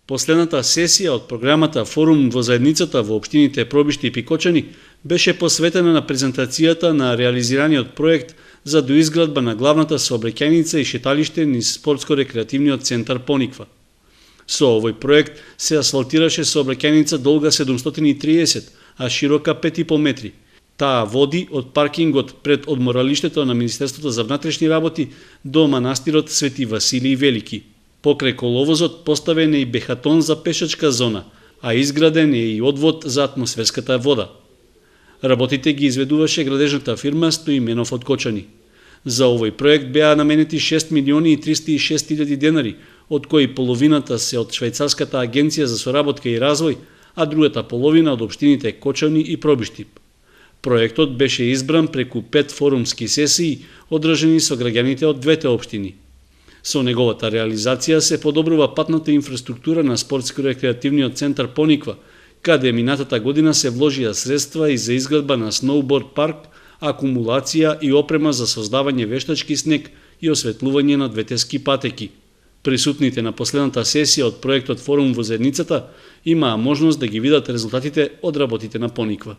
Последната сесија од програмата Форум во заедницата во општините Пробишти и Пикочани беше посветена на презентацијата на реализираниот проект за доизградба на главната сообраќајница и шеталиште низ спортско-рекреативниот центар Пониква. Со овој проект се асфалтираше сообраќајница долга 730, а широка 5,5 метри. Таа води од паркингот пред одморалиштето на Министерството за внатрешни работи до манастирот Свети Василий Велики. Покрај коловозот поставен е и бехатон за пешачка зона, а изграден е и одвод за атмосферската вода. Работите ги изведуваше градежната фирма Стоименов од Кочани. За овој проект беа наменети 6 милиони и 306 илјади денари, од кои половината се од Швајцарската агенција за соработка и развој, а другата половина од општините Кочани и Пробишти. Проектот беше избран преку 5 форумски сесии, одржани со граѓаните од двете општини. Со неговата реализација се подобрува патната инфраструктура на спортско-рекреативниот центар Пониква, каде минатата година се вложија средства и за изградба на сноуборд парк, акумулација и опрема за создавање вештачки снег и осветлување на двете ски патеки. Присутните на последната сесија од проектот Форум во заедницата имаа можност да ги видат резултатите од работите на Пониква.